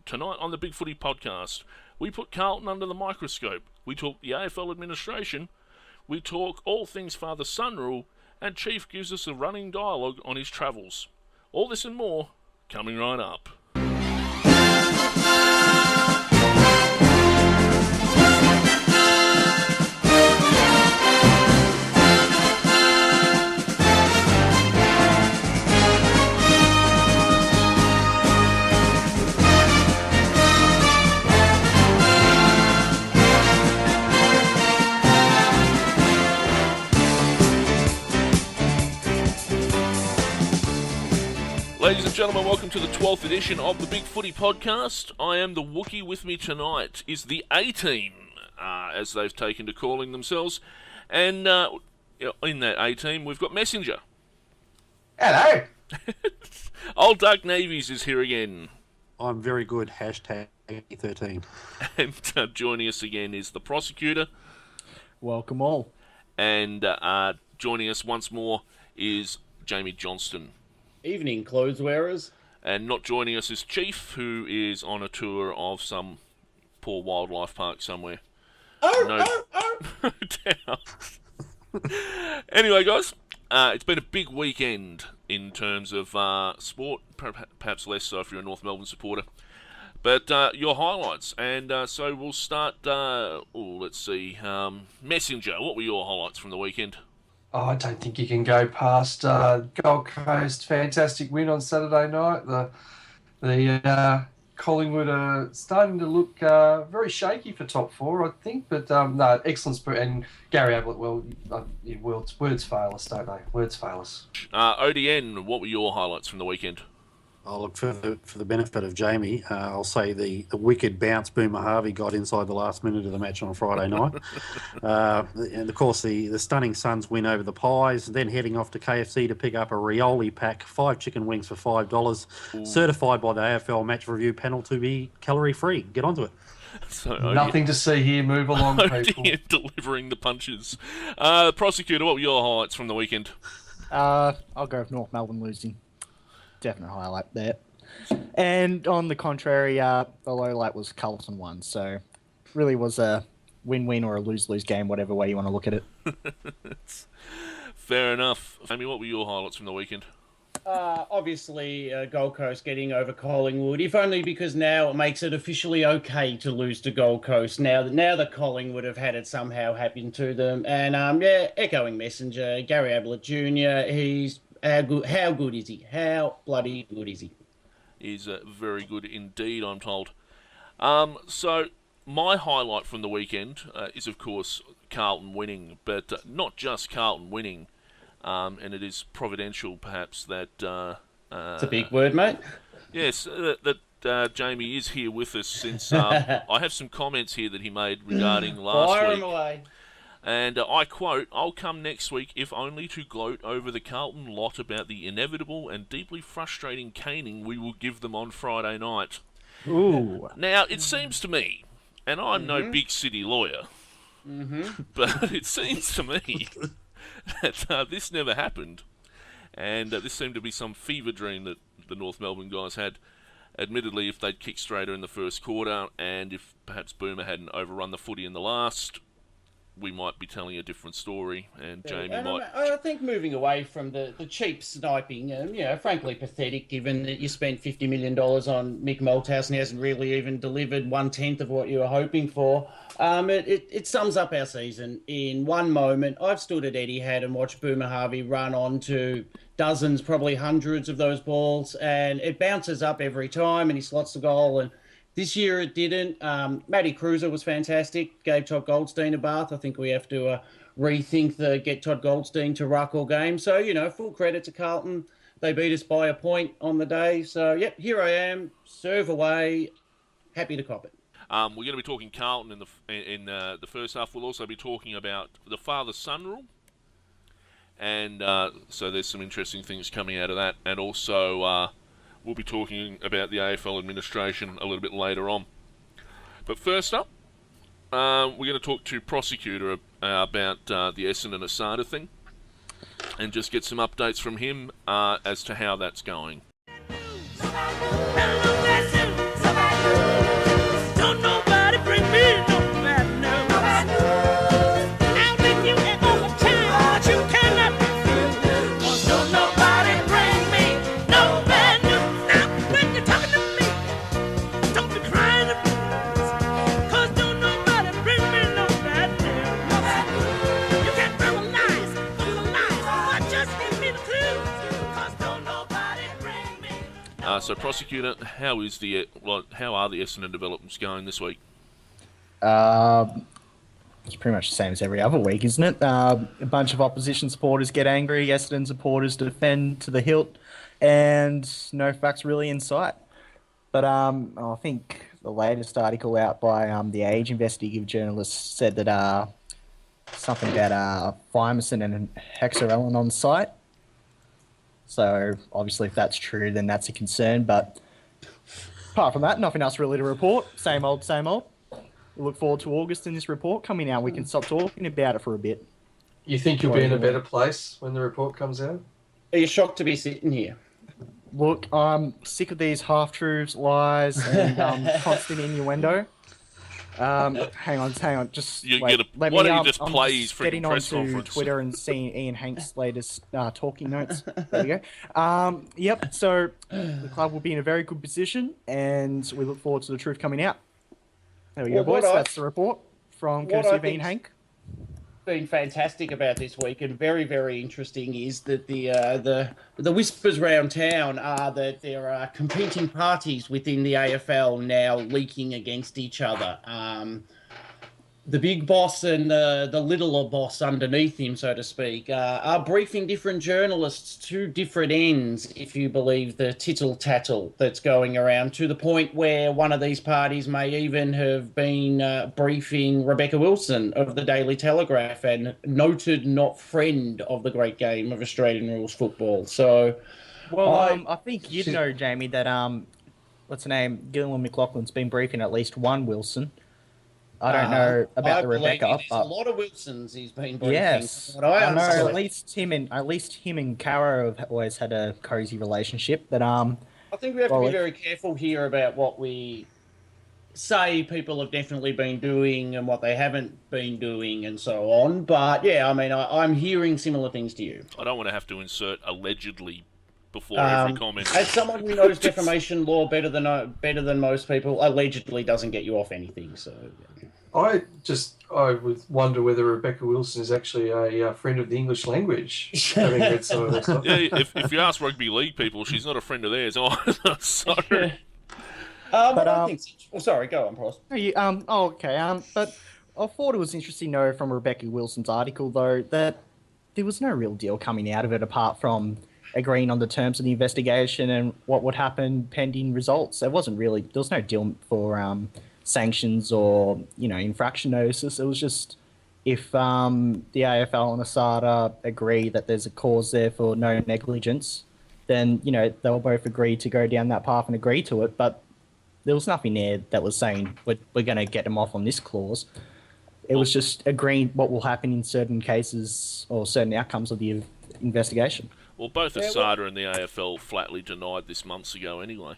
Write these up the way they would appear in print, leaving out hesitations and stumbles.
Tonight on the Bigfooty Podcast, we put Carlton under the microscope. We talk the AFL administration. We talk all things father-son rule. And Chief gives us a running dialogue on his travels. All this and more, coming right up. Ladies and gentlemen, welcome to the 12th edition of the Bigfooty Podcast. I am the Wookie. With me tonight is the A-Team, as they've taken to calling themselves. And in that A-Team, we've got Messenger. Hello. Old Dark Navies is here again. I'm very good, hashtag 13. And joining us again is the Prosecutor. Welcome all. And joining us once more is Jamie Johnston. Evening, clothes wearers. And not joining us is Chief, who is on a tour of some poor wildlife park somewhere. No doubt. Anyway, guys, it's been a big weekend in terms of sport, perhaps less so if you're a North Melbourne supporter. But your highlights, and so we'll start, let's see, Messenger, what were your highlights from the weekend? Oh, I don't think you can go past Gold Coast. Fantastic win on Saturday night. The Collingwood are starting to look very shaky for top four, I think. But no, excellent spirit. And Gary Ablett, words fail us, don't they? Words fail us. ODN, what were your highlights from the weekend? Oh, look, for the benefit of Jamie, I'll say the wicked bounce Boomer Harvey got inside the last minute of the match on Friday night. And, of course, the stunning Suns win over the Pies, then heading off to KFC to pick up a Rioli pack, 5 chicken wings for $5, certified by the AFL Match Review panel to be calorie-free. Get onto it. So, nothing to see here. Move along, people. Delivering the punches. Prosecutor, what were your highlights from the weekend? I'll go with North Melbourne losing. Definite highlight there. And on the contrary, the low light was Carlton won. So really was a win-win or a lose-lose game, whatever way you want to look at it. Fair enough. Amy, what were your highlights from the weekend? Obviously, Gold Coast getting over Collingwood, if only because now it makes it officially okay to lose to Gold Coast. Now that Collingwood have had it somehow happen to them. And, echoing Messenger, Gary Ablett Jr., he's... How good is he? How bloody good is he? He's very good indeed, I'm told. So, my highlight from the weekend is, of course, Carlton winning, but not just Carlton winning, and it is providential, perhaps, that... it's a big word, mate. Yes, that Jamie is here with us, since I have some comments here that he made regarding last Fire week. him away. And I quote, "I'll come next week if only to gloat over the Carlton lot about the inevitable and deeply frustrating caning we will give them on Friday night." Ooh. Now, it seems to me, and I'm no big city lawyer, but it seems to me that this never happened. And this seemed to be some fever dream that the North Melbourne guys had. Admittedly, if they'd kicked straighter in the first quarter, and if perhaps Boomer hadn't overrun the footy in the last, we might be telling a different story, and Jamie might... I think moving away from the cheap sniping, frankly pathetic, given that you spent $50 million on Mick Malthouse and he hasn't really even delivered 1/10 of what you were hoping for. It sums up our season in one moment. I've stood at Etihad and watched Boomer Harvey run onto dozens, probably hundreds of those balls, and it bounces up every time, and he slots the goal, and this year it didn't. Matty Cruiser was fantastic. Gave Todd Goldstein a bath. I think we have to rethink the get Todd Goldstein to ruck all game. So, full credit to Carlton. They beat us by a point on the day. So, yep, here I am. Serve away. Happy to cop it. We're going to be talking Carlton in the first half. We'll also be talking about the father-son rule. And so there's some interesting things coming out of that. And also... we'll be talking about the AFL administration a little bit later on. But first up, we're going to talk to Prosecutor about the Essendon Asada thing and just get some updates from him as to how that's going. Somebody So, Prosecutor, how are the Essendon developments going this week? It's pretty much the same as every other week, isn't it? A bunch of opposition supporters get angry, Essendon supporters defend to the hilt, and no facts really in sight. But I think the latest article out by the Age investigative journalist said that something about Thymosin and Hexarelin on site. So obviously, if that's true, then that's a concern. But apart from that, nothing else really to report. Same old, same old. We look forward to August and this report coming out. We can stop talking about it for a bit. You think you'll be in a better place when the report comes out? Are you shocked to be sitting here? Look, I'm sick of these half-truths, lies, and constant innuendo. Hang on. Just why don't you just play his freaking press conference? Getting onto Twitter and seeing Ian Hank's latest talking notes. There we go. Yep. So the club will be in a very good position, and we look forward to the truth coming out. There we go, boys. That's the report from courtesy of Ian Hank. Been fantastic about this week and very, very interesting is that the whispers around town are that there are competing parties within the AFL now leaking against each other. The big boss and the littler boss underneath him, so to speak, are briefing different journalists to different ends, if you believe the tittle-tattle that's going around, to the point where one of these parties may even have been briefing Rebecca Wilson of the Daily Telegraph, and noted not friend of the great game of Australian rules football. So, well, I think you'd know, Jamie, that what's her name, Gillian McLaughlin's been briefing at least one Wilson. I don't know about the Rebecca. There's a lot of Wilsons he's been briefing. Yes, I know. At least him and Caro have always had a cozy relationship. But I think we have to be very careful here about what we say people have definitely been doing and what they haven't been doing and so on. But yeah, I mean, I'm hearing similar things to you. I don't want to have to insert allegedly before every comment. As someone who knows defamation law better than most people, allegedly doesn't get you off anything. So. I would wonder whether Rebecca Wilson is actually a friend of the English language, having read some of her stuff. Yeah, if you ask rugby league people, she's not a friend of theirs either. Sorry. I think so. Oh, sorry, go on, Pross. Okay. But I thought it was interesting to know from Rebecca Wilson's article, though, that there was no real deal coming out of it apart from agreeing on the terms of the investigation and what would happen pending results. There was no deal for sanctions or, infraction notices. It was just if the AFL and ASADA agree that there's a cause there for no negligence, then, they'll both agree to go down that path and agree to it. But there was nothing there that was saying we're going to get them off on this clause. It was just agreeing what will happen in certain cases or certain outcomes of the investigation. Well, both ASADA and the AFL flatly denied this months ago anyway.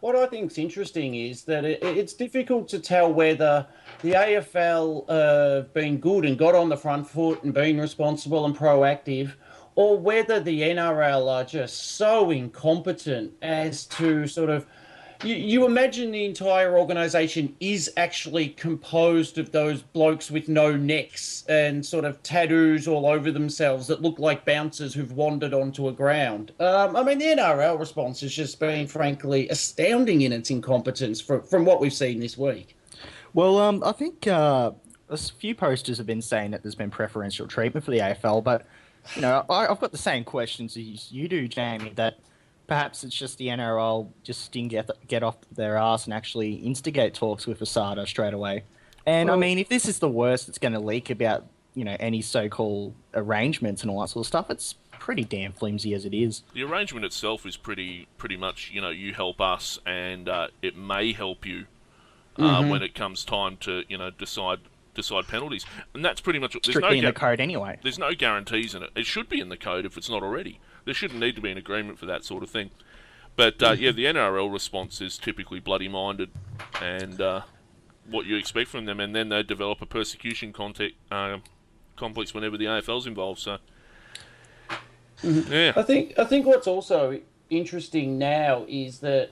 What I think is interesting is that it's difficult to tell whether the AFL have been good and got on the front foot and been responsible and proactive, or whether the NRL are just so incompetent as to sort of... You imagine the entire organisation is actually composed of those blokes with no necks and sort of tattoos all over themselves that look like bouncers who've wandered onto a ground. I mean, the NRL response has just been, frankly, astounding in its incompetence from what we've seen this week. Well, I think a few posters have been saying that there's been preferential treatment for the AFL, but, I've got the same questions as you do, Jamie, that... Perhaps it's just the NRL just didn't get off their ass and actually instigate talks with ASADA straight away. And, I mean, if this is the worst it's going to leak about, any so-called arrangements and all that sort of stuff, it's pretty damn flimsy as it is. The arrangement itself is pretty much, you help us and it may help you when it comes time to, decide penalties. And that's pretty much... Strictly in the code anyway. There's no guarantees in it. It should be in the code if it's not already. There shouldn't need to be an agreement for that sort of thing. But, the NRL response is typically bloody-minded and what you expect from them, and then they develop a persecution complex whenever the AFL's involved, so... Yeah. I think what's also interesting now is that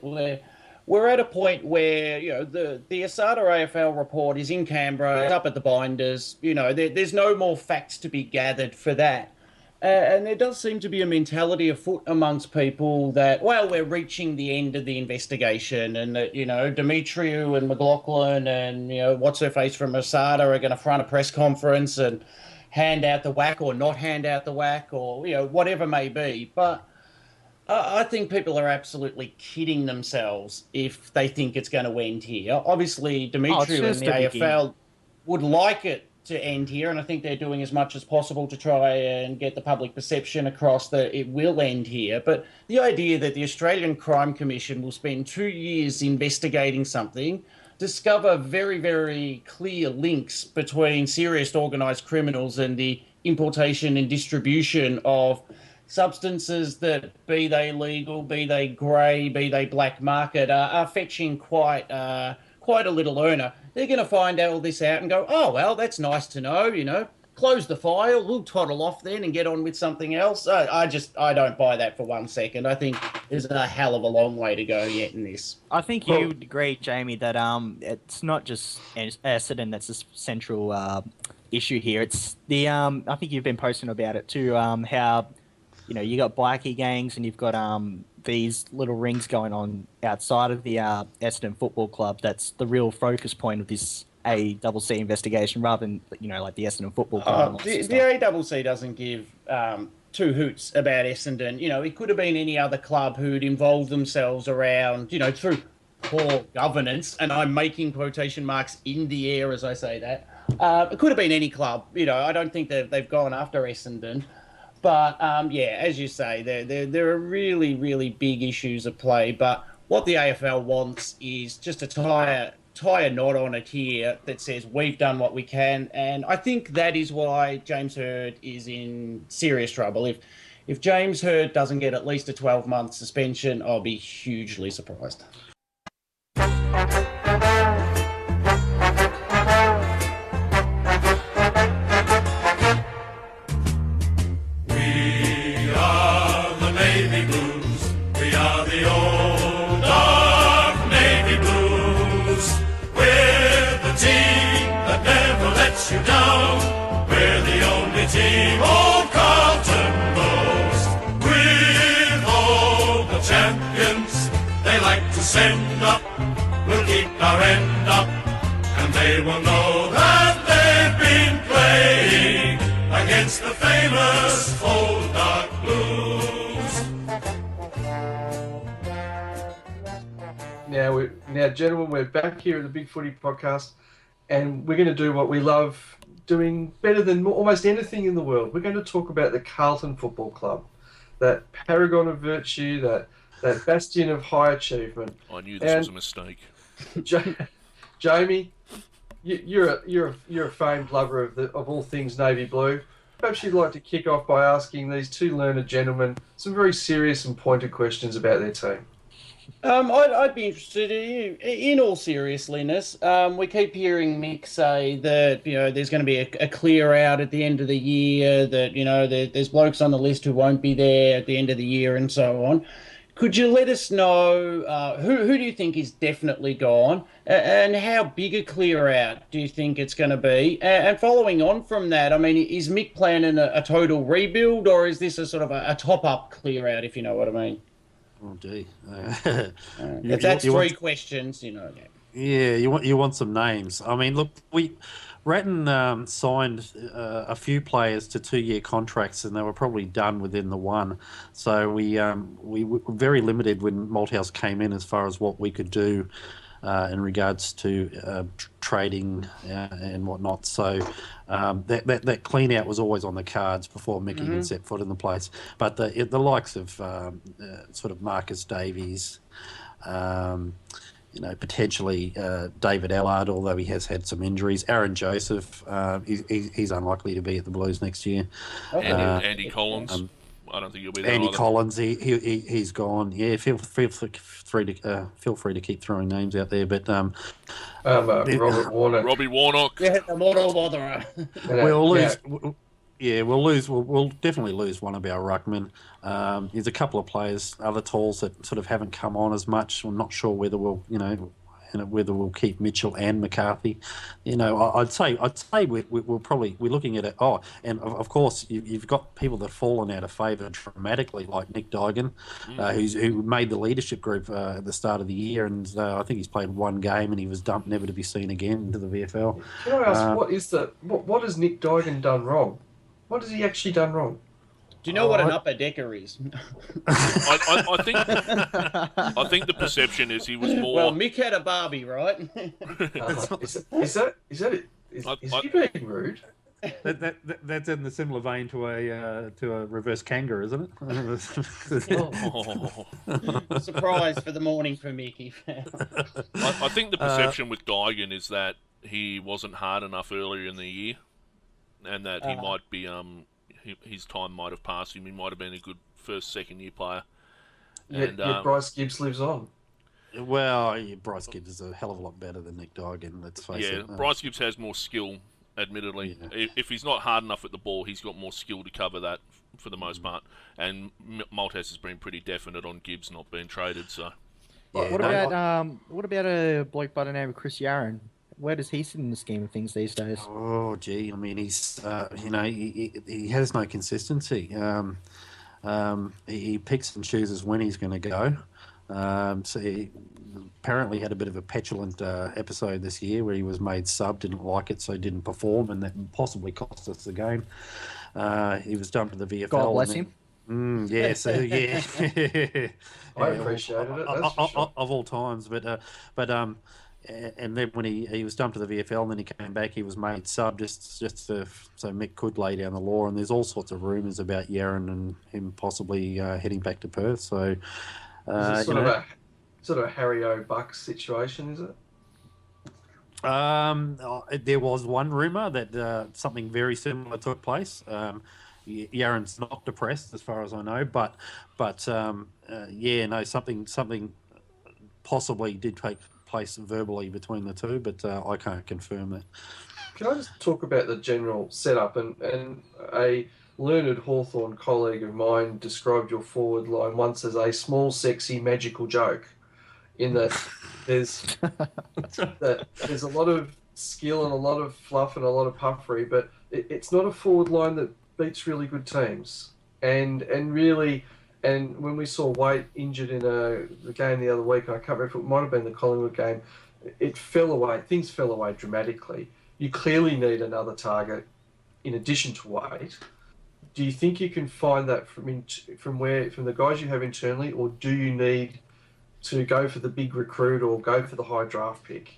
we're at a point where, the ASADA AFL report is in Canberra, it's up at the binders, there's no more facts to be gathered for that. And there does seem to be a mentality afoot amongst people that, well, we're reaching the end of the investigation, and that, Demetriou and McLaughlin and, what's her face from Masada are going to front a press conference and hand out the whack or not hand out the whack or, whatever may be. But I think people are absolutely kidding themselves if they think it's going to end here. Obviously, Demetriou and the AFL would like it to end here, and I think they're doing as much as possible to try and get the public perception across that it will end here. But the idea that the Australian Crime Commission will spend 2 years investigating something, discover very, very clear links between serious organised criminals and the importation and distribution of substances that, be they legal, be they grey, be they black market, are fetching quite a little earner. They're going to find all this out and go, oh, well, that's nice to know, close the file, we'll toddle off then and get on with something else. I don't buy that for 1 second. I think there's a hell of a long way to go yet in this. I think you would agree, Jamie, that it's not just Essendon that's the central issue here. It's the I think you've been posting about it too, how you got bikie gangs and you've got these little rings going on outside of the Essendon Football Club. That's the real focus point of this ACC investigation, rather than like the Essendon Football Club. The ACC doesn't give two hoots about Essendon. It could have been any other club who'd involved themselves around, through poor governance, and I'm making quotation marks in the air as I say that. It could have been any club. I don't think they've gone after Essendon. But, as you say, there are really, really big issues at play. But what the AFL wants is just to tie a knot on it here that says we've done what we can. And I think that is why James Hird is in serious trouble. If James Hird doesn't get at least a 12-month suspension, I'll be hugely surprised. You down. We're the only team old Carlton knows. With all the champions they like to send up, we'll keep our end up, and they will know that they've been playing against the famous old dark blues. Now, gentlemen, we're back here at the Bigfooty Podcast. And we're going to do what we love doing better than almost anything in the world. We're going to talk about the Carlton Football Club, that paragon of virtue, that bastion of high achievement. I knew this was a mistake. Jamie, you're a famed lover of all things navy blue. Perhaps you'd like to kick off by asking these two learned gentlemen some very serious and pointed questions about their team. I'd be interested in all seriousness. We keep hearing Mick say that there's going to be a clear out at the end of the year. That there's blokes on the list who won't be there at the end of the year, and so on. Could you let us know who do you think is definitely gone, and how big a clear out do you think it's going to be? And following on from that, I mean, is Mick planning a total rebuild, or is this a sort of a top up clear out, if you know what I mean? Oh, gee. If that's three questions, Yeah, you want some names. I mean, look, Ratton signed a few players to 2-year contracts, and they were probably done within the one. So we were very limited when Malthouse came in as far as what we could do in regards to trading and whatnot. So that clean out was always on the cards before Mickey even set foot in the place. But the likes of sort of Marcus Davies, potentially David Allard, although he has had some injuries. Aaron Joseph, he's unlikely to be at the Blues next year. Andy Collins. I don't think he'll be there. Andy either. Collins, he's gone. Yeah, feel free to keep throwing names out there, but Robert Warnock. Robbie Warnock. Yeah, the model botherer. We'll lose. Yeah, we'll lose. We'll definitely lose one of our ruckmen. There's a couple of players, other talls that sort of haven't come on as much. I'm not sure whether we'll, whether we'll keep Mitchell and McCarthy. I'd say we're probably looking at it. Oh, and of course you've got people that have fallen out of favour dramatically, like Nick Duigan, who made the leadership group at the start of the year, and I think he's played one game and he was dumped, never to be seen again into the VFL. Can I ask what has Nick Duigan done wrong? What has he actually done wrong? Do you know what an upper decker is? I think the perception is he was more. Well, Mick had a Barbie, right? Is that it? Is he being rude? That's in the similar vein to a reverse kangaroo, isn't it? Surprise for the morning for Mickey. I think the perception with Duigan is that he wasn't hard enough earlier in the year, and that he might be his time might have passed him. He might have been a good first, second year player. Yet Bryce Gibbs lives on. Well, Bryce Gibbs is a hell of a lot better than Nick Duigan, let's face it. Yeah, Bryce Gibbs has more skill, admittedly. Yeah. If he's not hard enough at the ball, he's got more skill to cover that for the most part. And Maltese has been pretty definite on Gibbs not being traded. So, what about a bloke by the name of Chris Yarran? Where does he sit in the scheme of things these days? Oh, gee, I mean, he's he has no consistency. He picks and chooses when he's going to go. So he apparently had a bit of a petulant episode this year where he was made sub, didn't like it, so didn't perform, and that possibly cost us the game. He was dumped to the VFL. God bless him. Yeah, so yeah. I appreciated it. That's for sure. Of all times, but and then when he was dumped to the VFL and then he came back, he was made sub just so Mick could lay down the law. And there's all sorts of rumours about Yarran and him possibly heading back to Perth. So is it sort of a Harry O'Bucks situation, is it? There was one rumour that something very similar took place. Yarran's not depressed, as far as I know, but something possibly did take place verbally between the two, but I can't confirm that. Can I just talk about the general setup? And a learned Hawthorn colleague of mine described your forward line once as a small, sexy, magical joke, in that there's a lot of skill and a lot of fluff and a lot of puffery, but it's not a forward line that beats really good teams. And when we saw Waite injured in the game the other week, I can't remember if it might have been the Collingwood game, it fell away. Things fell away dramatically. You clearly need another target in addition to Waite. Do you think you can find that from the guys you have internally, or do you need to go for the big recruit or go for the high draft pick?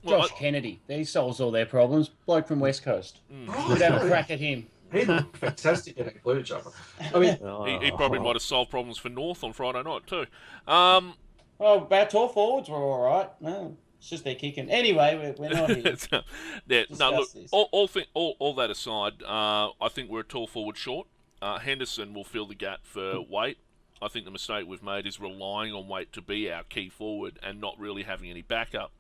Josh Kennedy, he solves all their problems. Bloke from West Coast. We'd have a crack at him. He looked fantastic in a blue jumper. I mean, he probably might have solved problems for North on Friday night too. Well, our tall forwards were all right. No, it's just they're kicking. Anyway, we're not here. All that aside, I think we're a tall forward short. Henderson will fill the gap for Waite. I think the mistake we've made is relying on Waite to be our key forward and not really having any backup.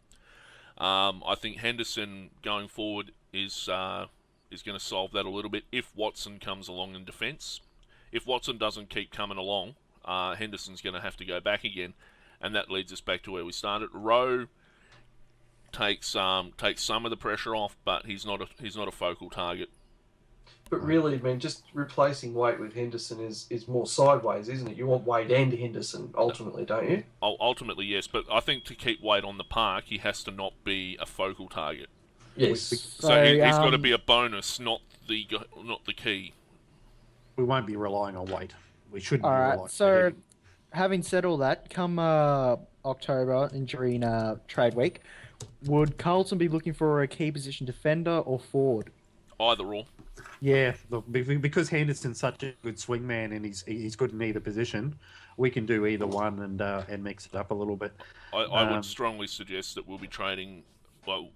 I think Henderson going forward is going to solve that a little bit if Watson comes along in defence. If Watson doesn't keep coming along, Henderson's going to have to go back again, and that leads us back to where we started. Rowe takes some of the pressure off, but he's not a focal target. But really, I mean, just replacing Waite with Henderson is more sideways, isn't it? You want Waite and Henderson ultimately, don't you? Ultimately, yes, but I think to keep Waite on the park, he has to not be a focal target. Yes. So he's got to be a bonus, not the key. We won't be relying on Waite. We shouldn't. All be right. relying So, on him. having said all that, come October and during trade week, would Carlton be looking for a key position defender or forward? Either or. Yeah, look, because Henderson's such a good swingman and he's good in either position, we can do either one and mix it up a little bit. I would strongly suggest that we'll be trading, well,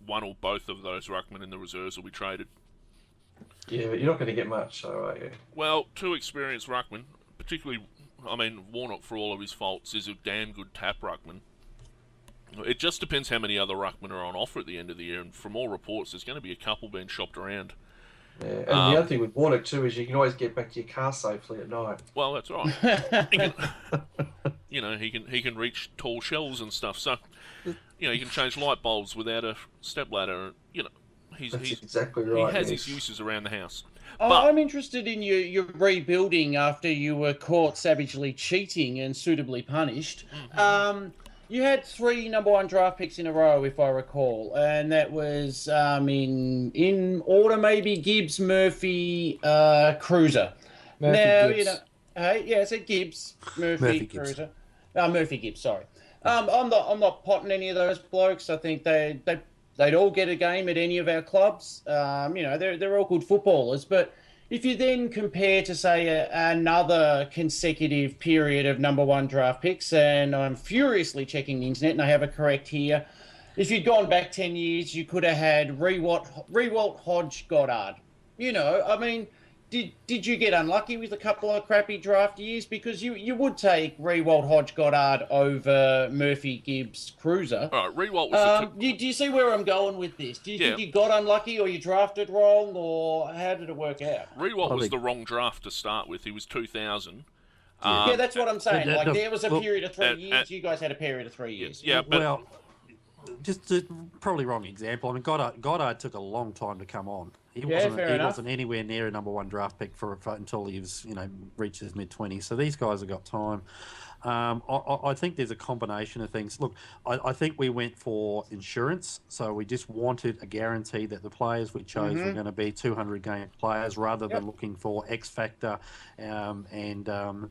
one or both of those ruckmen in the reserves will be traded. Yeah, but you're not going to get much, so are you? Well, two experienced ruckmen, particularly, I mean, Warnock, for all of his faults, is a damn good tap ruckman. It just depends how many other ruckmen are on offer at the end of the year, and from all reports, there's going to be a couple being shopped around. Yeah, and the other thing with Warnock too is you can always get back to your car safely at night. Well, that's right. he can reach tall shelves and stuff. So, he can change light bulbs without a stepladder. He's exactly right. He has his uses around the house. I'm interested in your rebuilding after you were caught savagely cheating and suitably punished. Mm-hmm. You had 3 number 1 draft picks in a row, if I recall, and that was in order maybe Gibbs, Murphy, Cruiser. Gibbs, Murphy, Cruiser, Murphy, Gibbs. Sorry, I'm not potting any of those blokes. I think they'd all get a game at any of our clubs. They're all good footballers, but if you then compare to, say, another consecutive period of number 1 draft picks, and I'm furiously checking the internet, and I have it correct here, if you'd gone back 10 years, you could have had Rewalt, Hodge, Goddard. Did you get unlucky with a couple of crappy draft years? Because you would take Rewalt, Hodge, Goddard over Murphy, Gibbs, Cruiser. All right, Rewalt was do you see where I'm going with this? Do you think you got unlucky, or you drafted wrong, or how did it work out? Rewalt was the wrong draft to start with. He was 2000. That's what I'm saying. There was a period of 3 years. You guys had a period of 3 years. Yeah, but... just probably wrong example. Goddard took a long time to come on. He wasn't anywhere near a number 1 draft pick for until he was reached his mid-20s. So these guys have got time. I think there's a combination of things. Look, I think we went for insurance, so we just wanted a guarantee that the players we chose were going to be 200-game players rather than looking for X factor and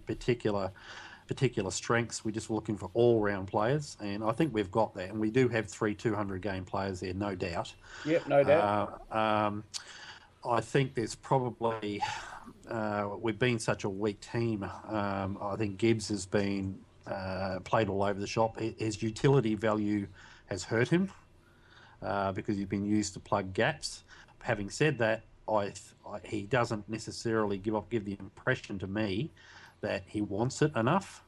particular strengths. We're just looking for all-round players, and I think we've got that. And we do have 3 200-game players there, no doubt. Yep, no doubt. I think there's probably we've been such a weak team. I think Gibbs has been played all over the shop. His utility value has hurt him because he's been used to plug gaps. Having said that, he doesn't necessarily give the impression to me that he wants it enough.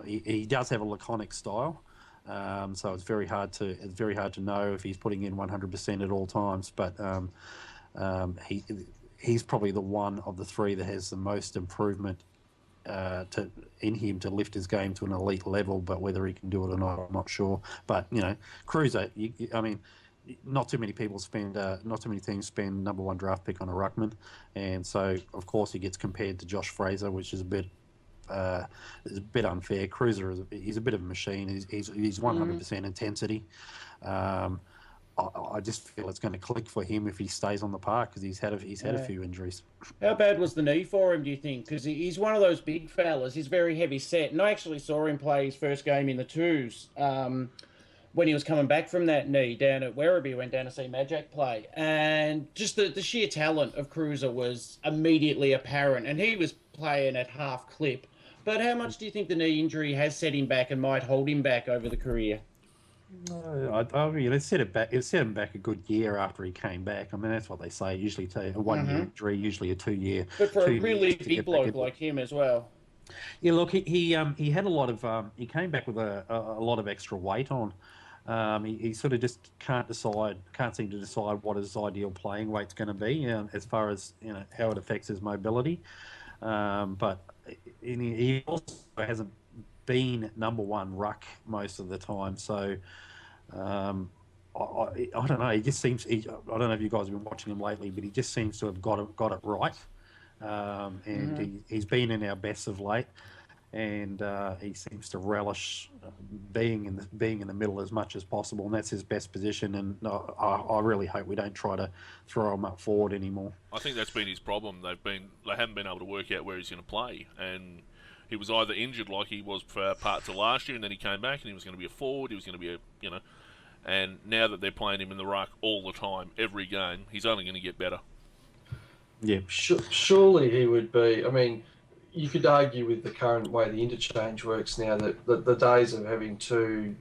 He does have a laconic style, so it's very hard to know if he's putting in 100% at all times. But he's probably the one of the 3 that has the most improvement in him to lift his game to an elite level. But whether he can do it or not, I'm not sure. But Cruiser, not too many teams spend number 1 draft pick on a ruckman, and so of course he gets compared to Josh Fraser, which is a bit unfair. Cruiser he's a bit of a machine. He's 100% intensity. I just feel it's going to click for him if he stays on the park because he's had a few injuries. How bad was the knee for him, do you think? Because he's one of those big fellas. He's very heavy set, and I actually saw him play his first game in the twos. When he was coming back from that knee down at Werribee, went down to see Majak play. And just the sheer talent of Cruiser was immediately apparent. And he was playing at half clip. But how much do you think the knee injury has set him back and might hold him back over the career? It set him back a good year after he came back. I mean, that's what they say. Usually a 1 year injury, usually a 2 year. But for a really big bloke like him as well. Yeah, look, he had a lot of he came back with a lot of extra weight on. He sort of just can't seem to decide what his ideal playing weight's going to be as far as how it affects his mobility. But he also hasn't been number 1 ruck most of the time. So I don't know. He just seems. I don't know if you guys have been watching him lately, but he just seems to have got it right. And he's been in our best of late. And he seems to relish being in the middle as much as possible, and that's his best position. And I really hope we don't try to throw him up forward anymore. I think that's been his problem. They haven't been able to work out where he's going to play, and he was either injured like he was for parts of last year, and then he came back and he was going to be a forward. He was going to be and now that they're playing him in the ruck all the time, every game, he's only going to get better. Yeah, surely he would be. I mean, you could argue with the current way the interchange works now that the days of having 2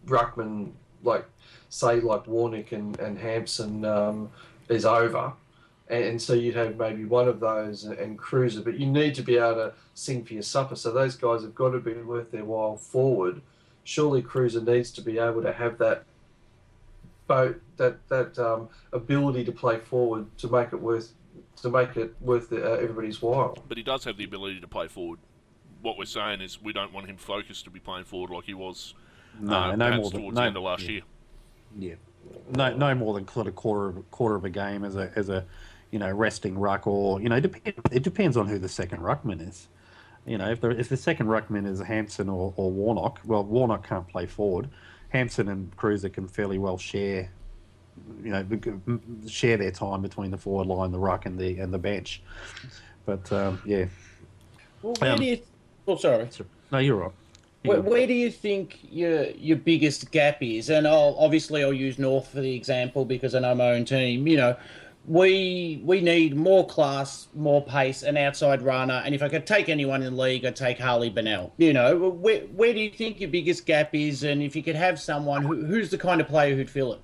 ruckmen like Warnick and Hampson is over. And so you'd have maybe one of those and Cruiser, but you need to be able to sing for your supper. So those guys have got to be worth their while forward. Surely Cruiser needs to be able to have that ability to play forward to make it worth everybody's while. But he does have the ability to play forward. what we're saying is we don't want him focused to be playing forward like he was No more towards the end of last year. Yeah, no more than sort of quarter of a game as a resting ruck, or it depends on who the second ruckman is. If the second ruckman is Hampson or Warnock, well, Warnock can't play forward. Hampson and Cruiser can fairly well share their time between the forward line, the ruck, and the bench. But yeah. Well, where do you? Oh, sorry. No, you're right. Where do you think your biggest gap is? And I'll use North for the example because I know my own team. We need more class, more pace, an outside runner. And if I could take anyone in the league, I'd take Harley Bennell. Where do you think your biggest gap is? And if you could have someone who's the kind of player who'd fill it?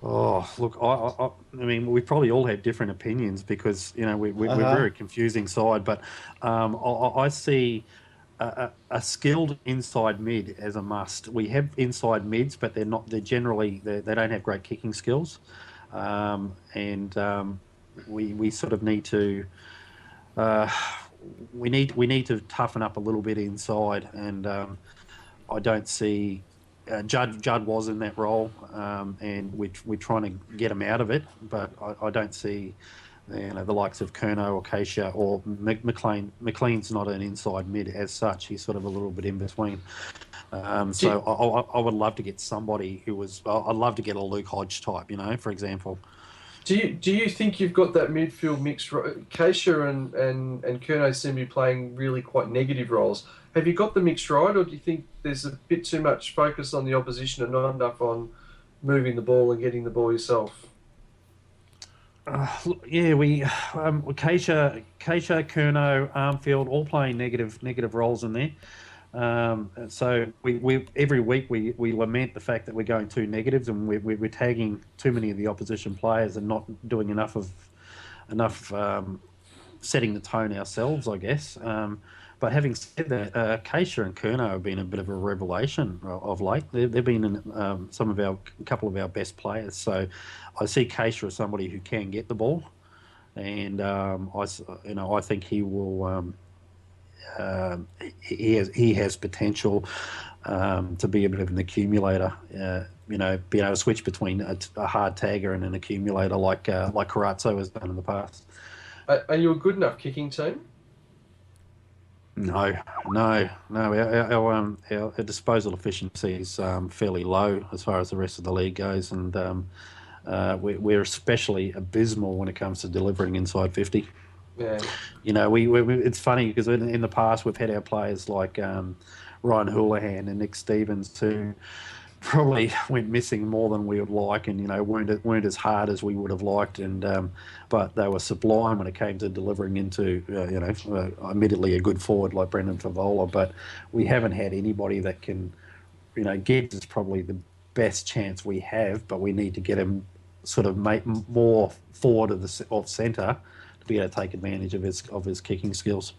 Oh, look, I mean, we probably all have different opinions because, we're a very confusing side. But I see a skilled inside mid as a must. We have inside mids, but they don't have great kicking skills. We sort of need to we need to toughen up a little bit inside, and I don't see Judd was in that role, and we're trying to get him out of it, but I don't see the likes of Curnow or Keisha or McLean. McLean's not an inside mid as such. He's sort of a little bit in between. So I would love to get somebody who was. I'd love to get a Luke Hodge type, for example. Do you think you've got that midfield mix? Keisha and Curnow seem to be playing really quite negative roles. Have you got the mix right, or do you think there's a bit too much focus on the opposition and not enough on moving the ball and getting the ball yourself? We Keisha, Curnow, Armfield, all playing negative roles in there. So we every week we lament the fact that we're going too negatives, and we're tagging too many of the opposition players and not doing enough setting the tone ourselves, I guess. But having said that, Keisha and Curnow have been a bit of a revelation of late. They've been in a couple of our best players. So I see Keisha as somebody who can get the ball, and I think he will. He has potential to be a bit of an accumulator. Being able to switch between a hard tagger and an accumulator like Carazzo has done in the past. Are you a good enough kicking team? No. Our disposal efficiency is fairly low as far as the rest of the league goes, and we're especially abysmal when it comes to delivering inside 50. Yeah. It's funny because in the past we've had our players like Ryan Houlihan and Nick Stevens who probably went missing more than we would like, and weren't as hard as we would have liked, and but they were sublime when it came to delivering into admittedly a good forward like Brendan Favola. But we haven't had anybody that can, Gibbs is probably the best chance we have, but we need to get him sort of more forward of centre to be able to take advantage of his kicking skills.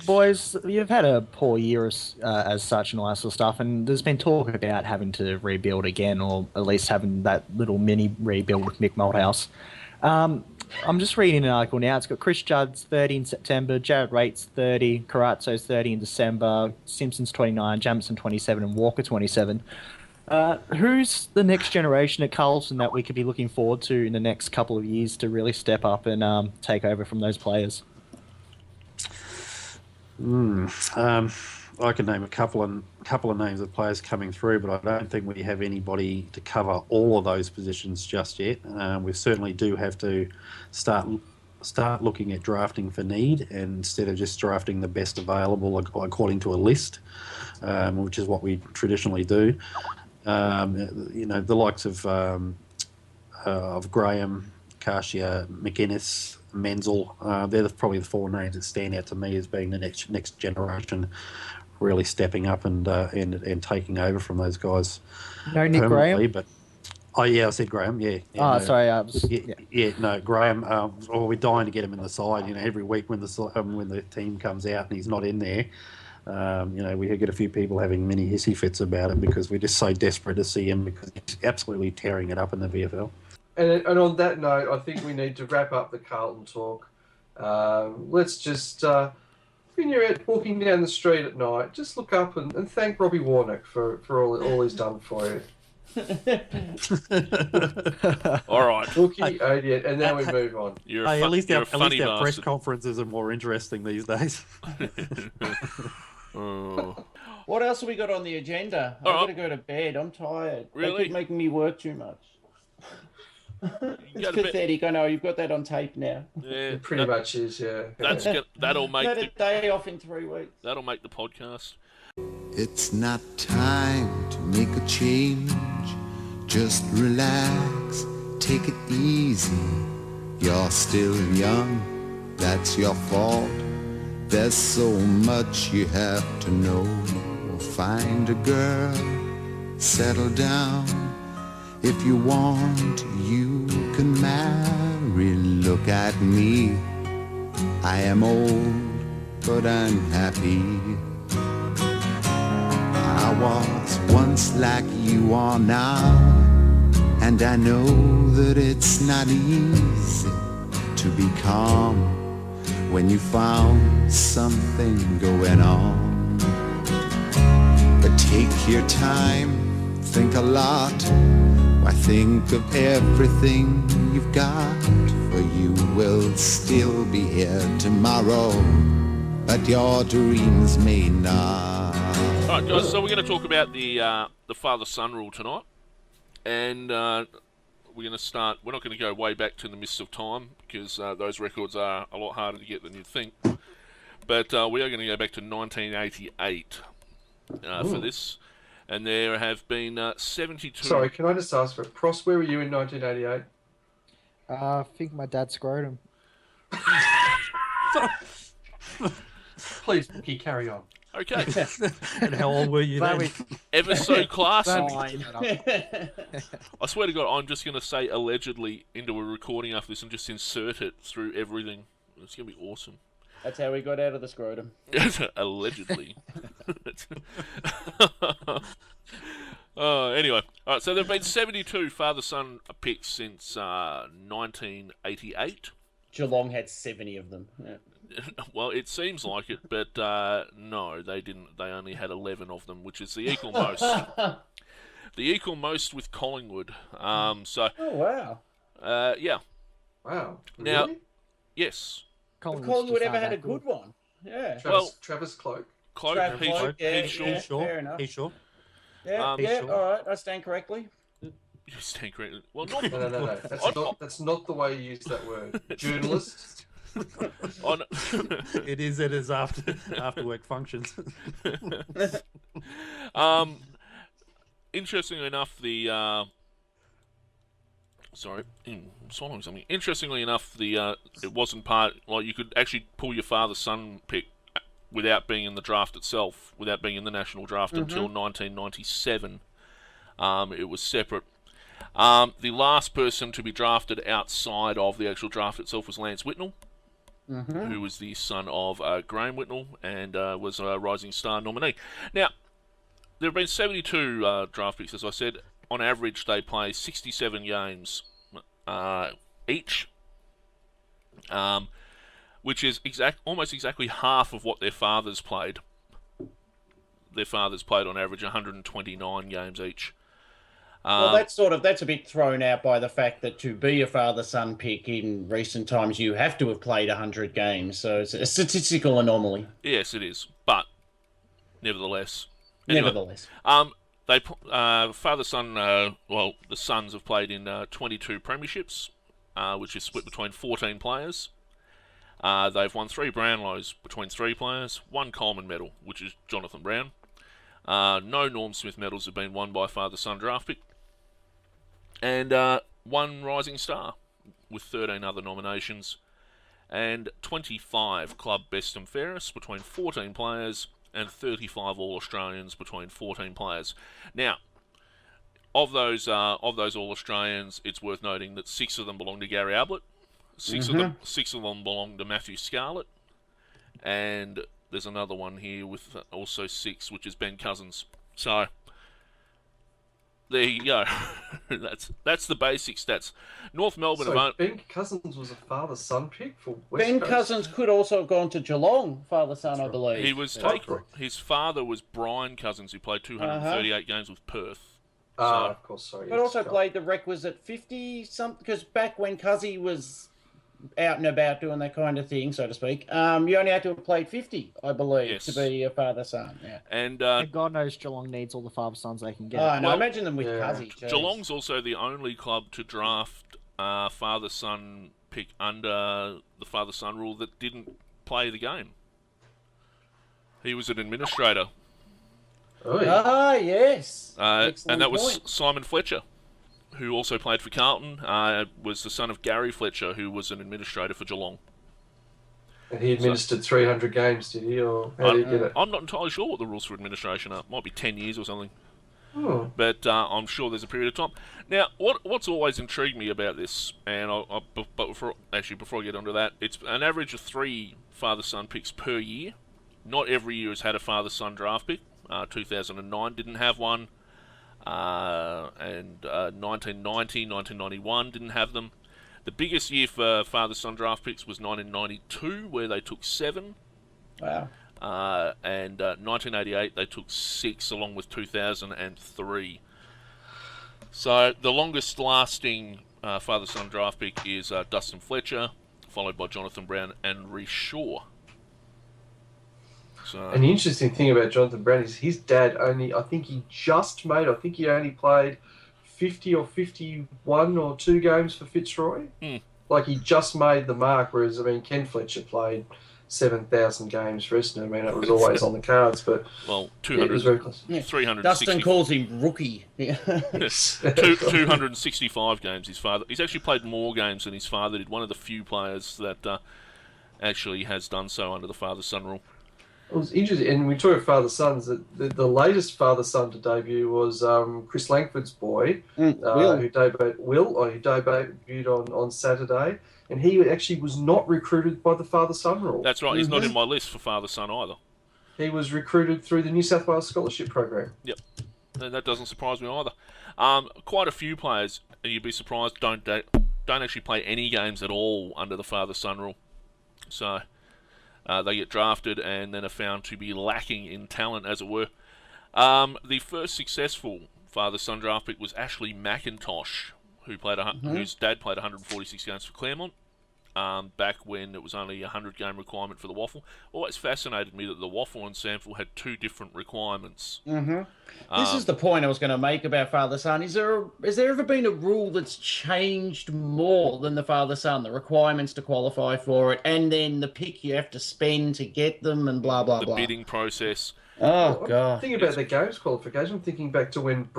Boys, you've had a poor year as such and all that sort of stuff, and there's been talk about having to rebuild again, or at least having that little mini rebuild with Mick Malthouse. I'm just reading an article now. It's got Chris Judd's 30 in September, Jared Waite's 30, Carazzo's 30 in December, Simpson's 29, Jamison 27, and Walker 27. Who's the next generation at Carlton that we could be looking forward to in the next couple of years to really step up and take over from those players? I can name a couple of names of players coming through, but I don't think we have anybody to cover all of those positions just yet. We certainly do have to start looking at drafting for need, and instead of just drafting the best available according to a list, which is what we traditionally do. The likes of Graham, Karshia, McInnes, Menzel, they're probably the four names that stand out to me as being the next generation really stepping up and taking over from those guys. No Nick Graham? But, I said Graham, yeah. Sorry. Graham, we're dying to get him in the side. Every week when the team comes out and he's not in there, we get a few people having mini hissy fits about it because we're just so desperate to see him because he's absolutely tearing it up in the VFL. And on that note, I think we need to wrap up the Carlton talk. Let's just when you're out walking down the street at night, just look up and thank Robbie Warnock for all he's done for you. All right. Rookie, idiot, and then we move on. At least our funny press bastard. conferences are more interesting these days. Oh. What else have we got on the agenda? I've got to go to bed. I'm tired. Really? They keep making me work too much. Go It's to bed. pathetic. I know. You've got that on tape now. Yeah, It pretty much is, yeah. that'll make Had a day off in 3 weeks. that'll make the podcast. It's not time to make a change. Just relax, take it easy. You're still young, that's your fault. There's so much you have to know. Find a girl, settle down. If you want, you can marry. Look at me, I am old, but I'm happy. I was once like you are now, and I know that it's not easy to be calm when you found something going on. But take your time, think a lot. Why, think of everything you've got, for you will still be here tomorrow, but your dreams may not. All right, guys. So we're going to talk about the father-son rule tonight, and we're going to start. We're not going to go way back to the mists of time because those records are a lot harder to get than you'd think. But we are going to go back to 1988 for this, and there have been 72. Sorry, can I just ask for Pross? Where were you in 1988? I think my dad screwed him. Please, Mickey, carry on. Okay, And how old were you then? ever so classy. Fine. I swear to God, I'm just going to say allegedly into a recording after this and just insert it through everything. It's going to be awesome. That's how we got out of the scrotum. Allegedly. Anyway, all right. So there have been 72 father-son picks since 1988. Geelong had 70 of them. Yeah. Well, it seems like it, but no, they didn't. They only had 11 of them, which is the equal most. The equal most with Collingwood. Oh, wow. Yeah. Wow. Now- Really? Yes. Collingwood ever had a good one. Yeah. Travis Cloak. Cloak, Travis he's, Cloak, yeah, he's yeah. sure. Fair enough. He's sure. Yeah, He's yeah, sure. all right. I stand correctly. You stand correctly. Well, not No. That's not the way you use that word. Journalist. on. It is after work functions. Interestingly enough, swallowing something. Interestingly enough, it wasn't part. Like, you could actually pull your father-son pick without being in the draft itself, without being in the national draft until 1997. It was separate. The last person to be drafted outside of the actual draft itself was Lance Whitnell, who was the son of Graham Whitnell and was a Rising Star nominee. Now, there have been 72 draft picks, as I said. On average, they play 67 games each, which is almost exactly half of what their fathers played. Their fathers played on average 129 games each. Well, that's a bit thrown out by the fact that to be a father-son pick in recent times, you have to have played 100 games. So it's a statistical anomaly. Yes, it is, but nevertheless. Anyway, Nevertheless. Father-son, the sons have played in 22 premierships, which is split between 14 players. They've won 3 Brownlows between 3 players, 1 Coleman medal, which is Jonathan Brown. No Norm Smith medals have been won by father-son draft pick. And 1 Rising Star, with 13 other nominations. And 25 club best and fairest between 14 players, and 35 All-Australians between 14 players. Now, of those All-Australians, it's worth noting that 6 of them belong to Gary Ablett, 6 of them belong to Matthew Scarlett, and there's another one here with also 6, which is Ben Cousins. So there you go. that's the basic stats. North Melbourne have So owned, Ben Cousins was a father-son pick for West Ben Coast? Cousins could also have gone to Geelong, father-son, I believe. he was taken. His father was Brian Cousins, who played 238 games with Perth. Of course, sorry. But also played the requisite 50-something, because back when Cuzzy was out and about doing that kind of thing, so to speak, you only had to have played 50, I believe, Yes. to be a father-son. Yeah. And And God knows Geelong needs all the father sons they can get. Oh, no, Well, imagine them with yeah. Cuzzy. jeez. Geelong's also the only club to draft father-son pick under the father-son rule that didn't play the game. He was an administrator. Oh, yeah. Ah, yes. And Excellent that was point. Simon Fletcher, who also played for Carlton, was the son of Gary Fletcher, who was an administrator for Geelong. And he administered 300 games, did he? Or how did he get it? I'm not entirely sure what the rules for administration are. Might be 10 years or something. Oh. But I'm sure there's a period of time. Now, what's always intrigued me about this, and before I get onto that, it's an average of 3 father-son picks per year. Not every year has had a father-son draft pick. 2009 didn't have one. And 1990, 1991 didn't have them. The biggest year for father-son draft picks was 1992, where they took 7. Wow. And 1988 they took 6, along with 2003. So the longest lasting father-son draft pick is Dustin Fletcher, followed by Jonathan Brown and Reece Shaw. So, And the interesting thing about Jonathan Brown is his dad only, I think he only played 50 or 51 or 2 games for Fitzroy. Like he just made the mark, whereas, Ken Fletcher played 7,000 games for Essendon. It was always on the cards, but well, it was very close. 360, Dustin calls him rookie. Yeah. 265 games his father. He's actually played more games than his father did. One of the few players that actually has done so under the father-son rule. It was interesting, and we talk of father-sons. The latest father-son to debut was Chris Langford's boy, Will. who debuted on Saturday, and he actually was not recruited by the father-son rule. That's right. He's not in my list for father-son either. He was recruited through the New South Wales Scholarship Program. Yep, and that doesn't surprise me either. Quite a few players, and you'd be surprised, don't actually play any games at all under the father-son rule. So they get drafted and then are found to be lacking in talent, as it were. The first successful father-son draft pick was Ashley McIntosh, whose dad played 146 games for Claremont. Back when it was only a 100-game requirement for the Waffle. Always fascinated me that the Waffle and Sample had 2 different requirements. This is the point I was going to make about father-son. Has there ever been a rule that's changed more than the father-son? The requirements to qualify for it, and then the pick you have to spend to get them, and blah, blah, blah. The bidding process. Oh, God. Thinking about the games qualification, I'm thinking back to when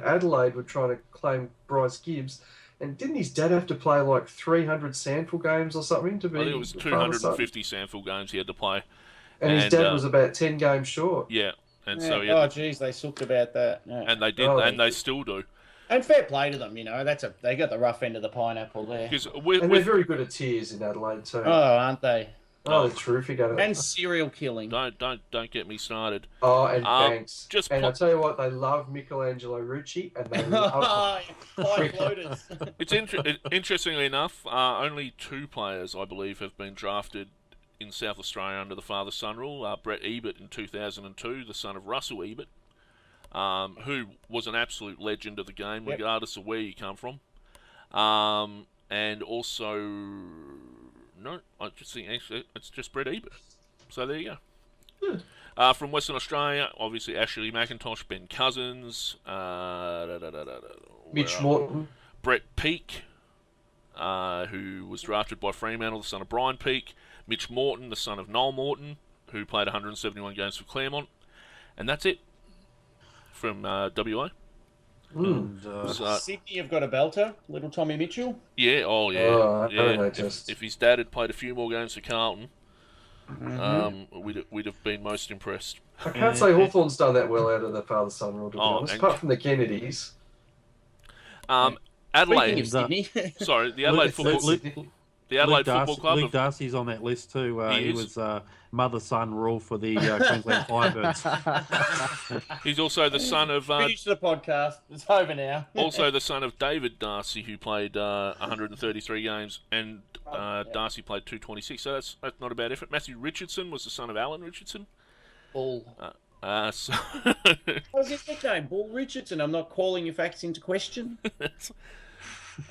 Adelaide were trying to claim Bryce Gibbs, and didn't his dad have to play like 300 Sandful games or something to be? I think it was 250 Sandful games he had to play. And his dad was about 10 games short. Yeah, and Yeah. so Oh, geez, they sucked about that. Yeah. and they did, and they still do. And fair play to them, they got the rough end of the pineapple there. Because And they're very good at tears in Adelaide too. Oh, aren't they? They're terrific at it. And serial killing. don't get me started. Oh, and Banks. Just And I'll tell you what, they love Michelangelo Rucci, and they love High floaters. It's interestingly enough, only 2 players, I believe, have been drafted in South Australia under the father-son rule. Brett Ebert in 2002, the son of Russell Ebert, who was an absolute legend of the game, regardless of where you come from. And also, no, I just think actually it's just Brett Ebert. So there you go. From Western Australia, obviously Ashley McIntosh, Ben Cousins, Mitch Morton. Brett Peake, who was drafted by Fremantle, the son of Brian Peake. Mitch Morton, the son of Noel Morton, who played 171 games for Claremont. And that's it from WA. And, Sydney have got a belter, little Tommy Mitchell. Yeah, oh yeah. Oh, I yeah. noticed. If his dad had played a few more games for Carlton, we'd have been most impressed. I can't say Hawthorn's done that well out of the father-son rule, to be Oh, honest, and- apart from the Kennedys. Speaking Adelaide, of Sydney, sorry, the Adelaide football. The Adelaide Football Club. Luke Darcy's on that list too. He was mother-son rule for the Queensland Firebirds. He's also the son of... Finish the podcast. It's over now. also the son of David Darcy, who played 133 games, and Darcy played 226, so that's not a bad effort. Matthew Richardson was the son of Alan Richardson. Bull. So What was his nickname? Bull Richardson. I'm not calling your facts into question.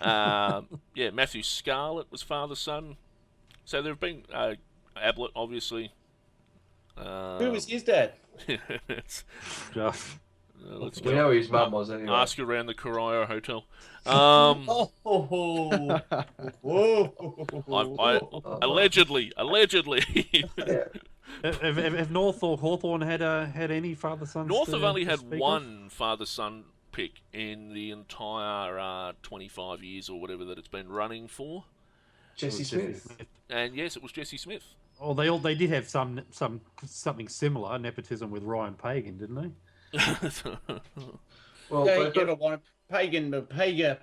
Matthew Scarlett was father-son. So there have been Ablett, obviously. Who was his dad? Let's We know who his mum was anyway. ask around the Corio Hotel. Allegedly. Have North or Hawthorn had any father-sons? North have only had one father-son pick in the entire 25 years or whatever that it's been running for. Jesse Smith. And yes, it was Jesse Smith. Oh, they did have something similar, nepotism with Ryan Pagan, didn't they? Well, They never wanted Pagan Pere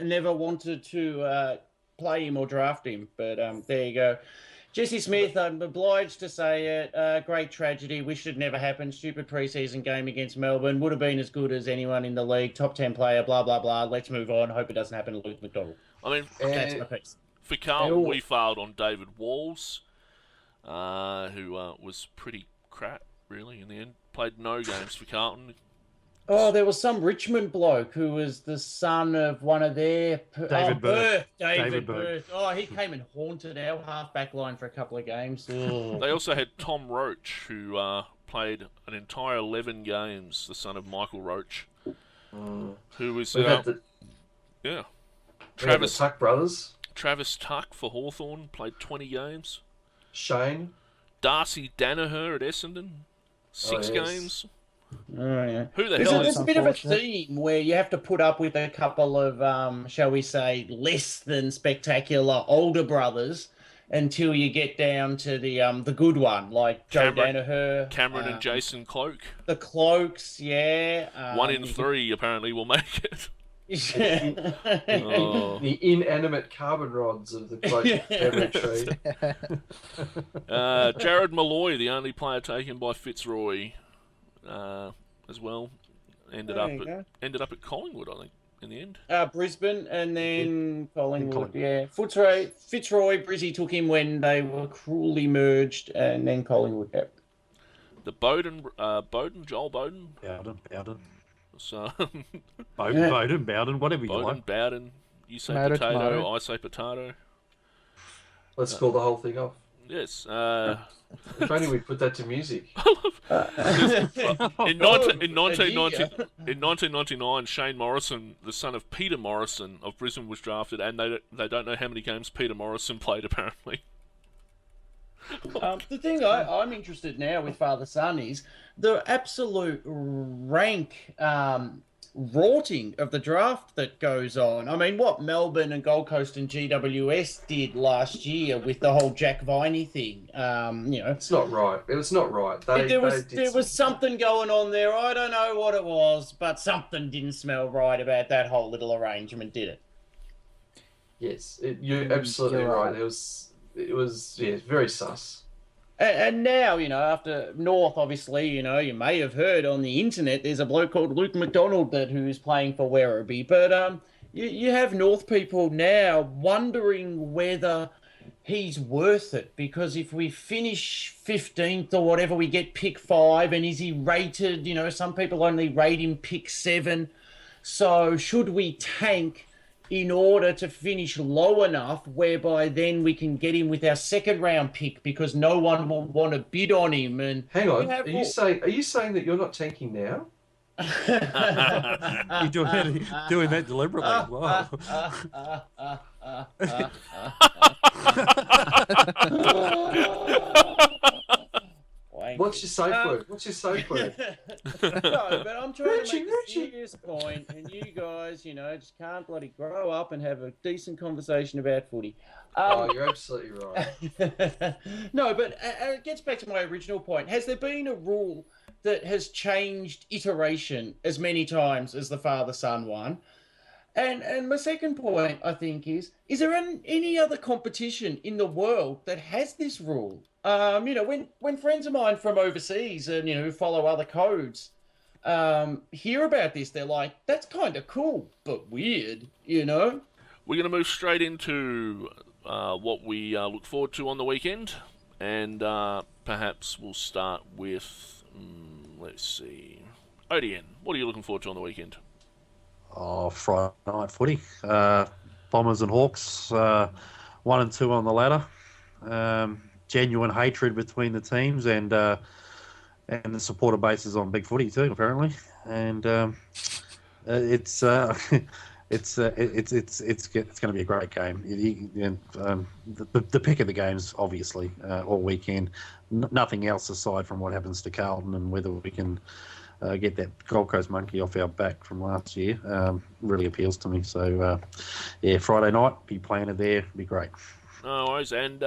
never wanted to play him or draft him, but there you go. Jesse Smith, I'm obliged to say it. Great tragedy. Wish it never happened. Stupid preseason game against Melbourne. Would have been as good as anyone in the league. Top 10 player. Blah blah blah. Let's move on. Hope it doesn't happen to Luke McDonald. I mean, That's my piece. for Carlton, we failed on David Walls, who was pretty crap, really, in the end. Played no games for Carlton. Oh, there was some Richmond bloke who was the son of one of their... David Burke. David Burke. Oh, he came and haunted our half-back line for a couple of games. They also had Tom Roach, who played an entire 11 games, the son of Michael Roach, who was... Travis Tuck brothers. Travis Tuck for Hawthorn played 20 games. Shane. Darcy Danaher at Essendon, 6 yes. games. Oh, yeah. Who the hell There's is... a bit of a theme where you have to put up with a couple of, shall we say, less than spectacular older brothers until you get down to the good one, like Joe Danaher. Cameron and Jason Cloak. The Cloaks, yeah. 1 in 3 apparently will make it. The inanimate carbon rods of the Cloak family tree. Jared Malloy, the only player taken by Fitzroy, as well, ended up at Collingwood, I think, in the end. Brisbane and then Collingwood. Yeah, Fitzroy, Brizzy took him when they were cruelly merged, and then Collingwood. Yep. The Joel Bowden. Bowden. So Bowden, whatever you like. Bowden. You say Tomato, potato, tomato. I say potato. Let's call the whole thing off. Yes. If only we put that to music. In 1999, Shane Morrison, the son of Peter Morrison of Brisbane, was drafted, and they don't know how many games Peter Morrison played, apparently. The thing I'm interested now with father-son is the absolute rank rorting of the draft that goes on. I mean, what Melbourne and Gold Coast and GWS did last year with the whole Jack Viney thing, It's not right. It was not right. There was something going on there. I don't know what it was, but something didn't smell right about that whole little arrangement, did it? Yes, you're absolutely right. It was very sus. And now, after North, obviously, you may have heard on the internet, there's a bloke called Luke McDonald who's playing for Werribee. But you have North people now wondering whether he's worth it. Because if we finish 15th or whatever, we get pick 5. And is he rated? Some people only rate him pick 7. So should we tank in order to finish low enough whereby then we can get him with our second round pick because no one will want to bid on him? And hang on, are you saying that you're not tanking now? You're doing that deliberately. Wow. What's your safe word? No, but I'm trying to make a serious point, and you guys, just can't bloody grow up and have a decent conversation about footy. You're absolutely right. No, but it gets back to my original point. Has there been a rule that has changed iteration as many times as the father-son one? And my second point, I think, is there any other competition in the world that has this rule? When friends of mine from overseas and, who follow other codes, hear about this, they're like, that's kind of cool, but weird, We're going to move straight into what we look forward to on the weekend. And perhaps we'll start with, let's see, ODN. What are you looking forward to on the weekend? Oh, Friday night footy. Bombers and Hawks, 1 and 2 on the ladder. Genuine hatred between the teams and the supporter bases on Bigfooty too, apparently. And it's going to be a great game. The pick of the games, obviously, all weekend. Nothing else aside from what happens to Carlton and whether we can get that Gold Coast monkey off our back from last year really appeals to me. So, Friday night, be playing it there, be great. No worries. And,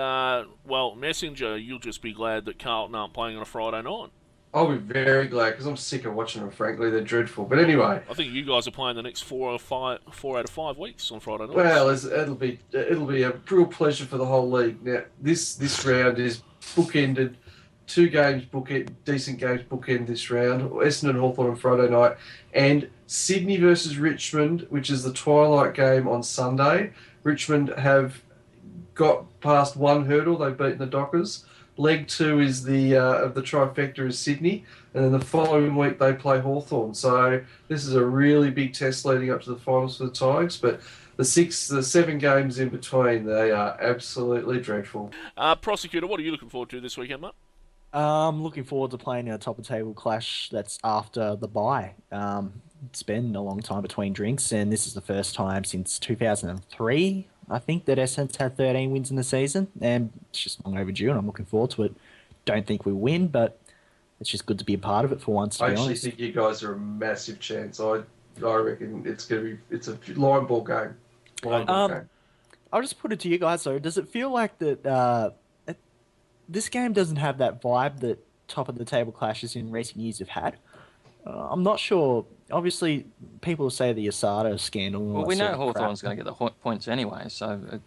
Messenger, you'll just be glad that Carlton aren't playing on a Friday night. I'll be very glad because I'm sick of watching them, frankly. They're dreadful. But anyway. I think you guys are playing the next 4 out of 5 weeks on Friday night. Well, it'll be a real pleasure for the whole league. Now, this round is bookended. 2 games decent games bookend this round. Essendon Hawthorn on Friday night, and Sydney versus Richmond, which is the twilight game on Sunday. Richmond have got past one hurdle; they've beaten the Dockers. Leg 2 is the of the trifecta is Sydney, and then the following week they play Hawthorn. So this is a really big test leading up to the finals for the Tigers. But the 7 games in between, they are absolutely dreadful. Prosecutor, what are you looking forward to this weekend, mate? I'm looking forward to playing a top-of-table clash that's after the bye. It's been a long time between drinks, and this is the first time since 2003, I think, that Essendon's had 13 wins in the season, and it's just long overdue, and I'm looking forward to it. Don't think we win, but it's just good to be a part of it for once, to be honest. I actually think you guys are a massive chance. I reckon it's a line ball game. I'll just put it to you guys, though. Does it feel like that this game doesn't have that vibe that top-of-the-table clashes in recent years have had? I'm not sure. Obviously, people say the Asada scandal. Well, we know Hawthorn's going to get the points anyway, so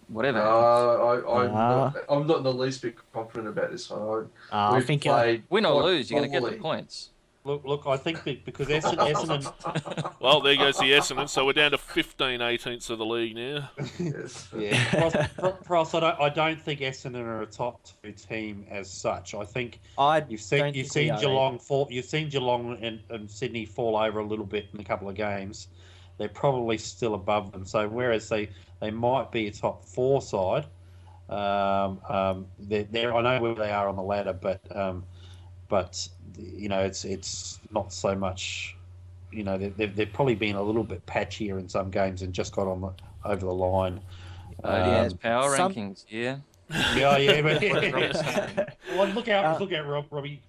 whatever. I'm not in the least bit confident about this one. I think win or lose, you're going to get the points. Look, I think because Essendon... Well, there goes the Essendon, so we're down to 15/18 of the league now. Yes. Yeah, Pross, I don't think Essendon are a top 2 team as such. I think you've seen Geelong and Sydney fall over a little bit in a couple of games. They're probably still above them. So whereas they might be a top 4 side, I know where they are on the ladder, but it's not so much. They've probably been a little bit patchier in some games and just got over the line. Power rankings, yeah. Yeah. Well, look out, Robbie.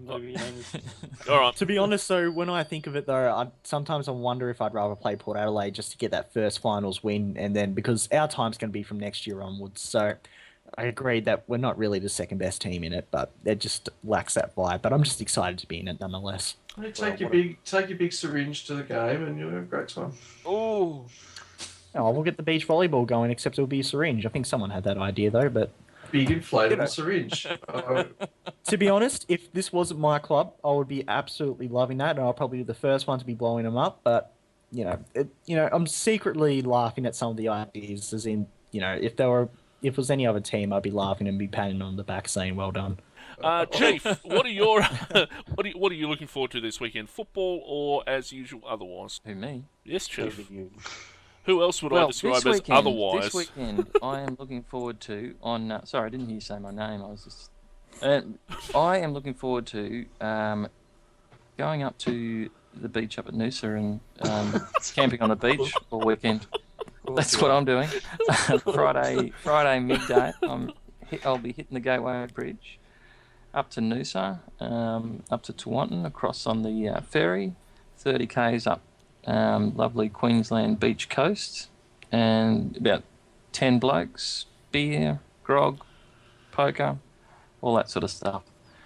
All right. To be honest, though, when I think of it, though, sometimes I wonder if I'd rather play Port Adelaide just to get that first finals win, and then because our time's going to be from next year onwards, so. I agree that we're not really the second best team in it, but it just lacks that vibe. But I'm just excited to be in it nonetheless. Take your big syringe to the game, and you'll have a great time. Oh, we'll get the beach volleyball going, except it'll be a syringe. I think someone had that idea though, but big inflatable syringe. To be honest, if this wasn't my club, I would be absolutely loving that, and I'll probably be the first one to be blowing them up. But I'm secretly laughing at some of the ideas, as in, if it was any other team, I'd be laughing and be patting on the back saying, well done. Chief, what are you looking forward to this weekend? Football or, as usual, otherwise? Who, me? Yes, Chief. Who else would I describe as otherwise? This weekend, I am looking forward to, sorry, I didn't hear you say my name. I was just... I am looking forward to going up to the beach up at Noosa and camping on a beach all weekend. That's what I'm doing. Friday midday, I'll be hitting the Gateway Bridge up to Noosa, up to Tewantin, across on the ferry, 30 k's up lovely Queensland beach coast, and about 10 blokes, beer, grog, poker, all that sort of stuff.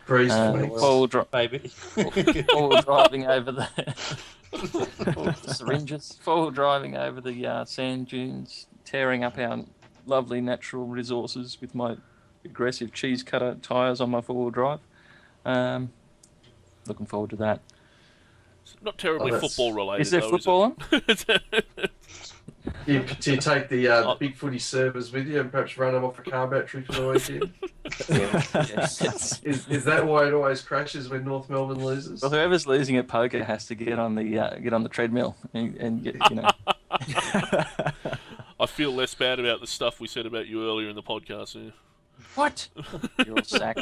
Breeze flex. Baby. Forward driving over the syringes, forward driving over the sand dunes, tearing up our lovely natural resources with my aggressive cheese cutter tyres on my four-wheel drive. Looking forward to that. It's not terribly football related. Is there though, football on? Is it? Do you take the Bigfooty servers with you and perhaps run them off a car battery for the weekend? Yes. Is that why it always crashes when North Melbourne loses? Well, whoever's losing at poker has to get on the treadmill and get, you know. I feel less bad about the stuff we said about you earlier in the podcast. Yeah. What? You're all sacked.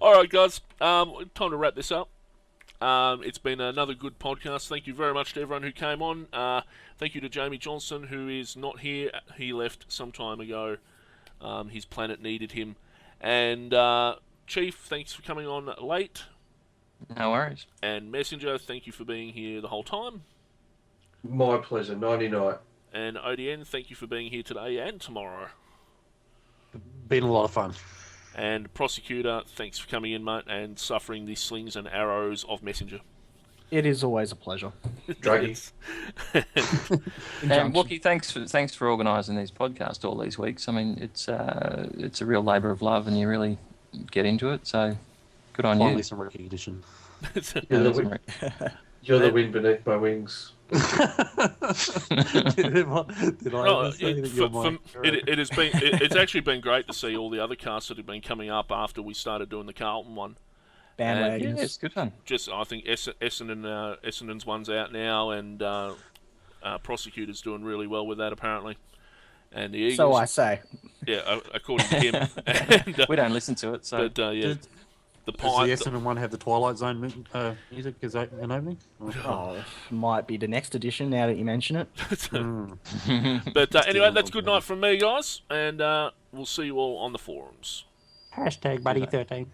All right, guys. Time to wrap this up. It's been another good podcast. Thank you very much to everyone who came on. Thank you to Jamie Johnson, who is not here. He left some time ago. His planet needed him. And Chief, thanks for coming on late. No worries. And Messenger, thank you for being here the whole time. My pleasure. 99. And ODN, thank you for being here today and tomorrow. Been a lot of fun. And Prosecutor, thanks for coming in, mate, and suffering the slings and arrows of Messenger. It is always a pleasure. Draggy. And Wookie, thanks for organising these podcasts all these weeks. I mean, it's a real labour of love, and you really get into it. So, good on Finally you. some recognition. You're the wind beneath my wings. Did I say that you're my hero? It has been. It's actually been great to see all the other casts that have been coming up after we started doing the Carlton one. Bandwagons. Yeah, it's good fun. Just, I think Essendon's one's out now, and Prosecutor's doing really well with that apparently. And the Eagles. So I say. Yeah, according to him. And, We don't listen to it, so. but yeah, the Does pie. the Essendon one have the Twilight Zone music as an opening? Oh, might be the next edition now that you mention it. But anyway, that's good night from me, guys, and we'll see you all on the forums. Hashtag Buddy13.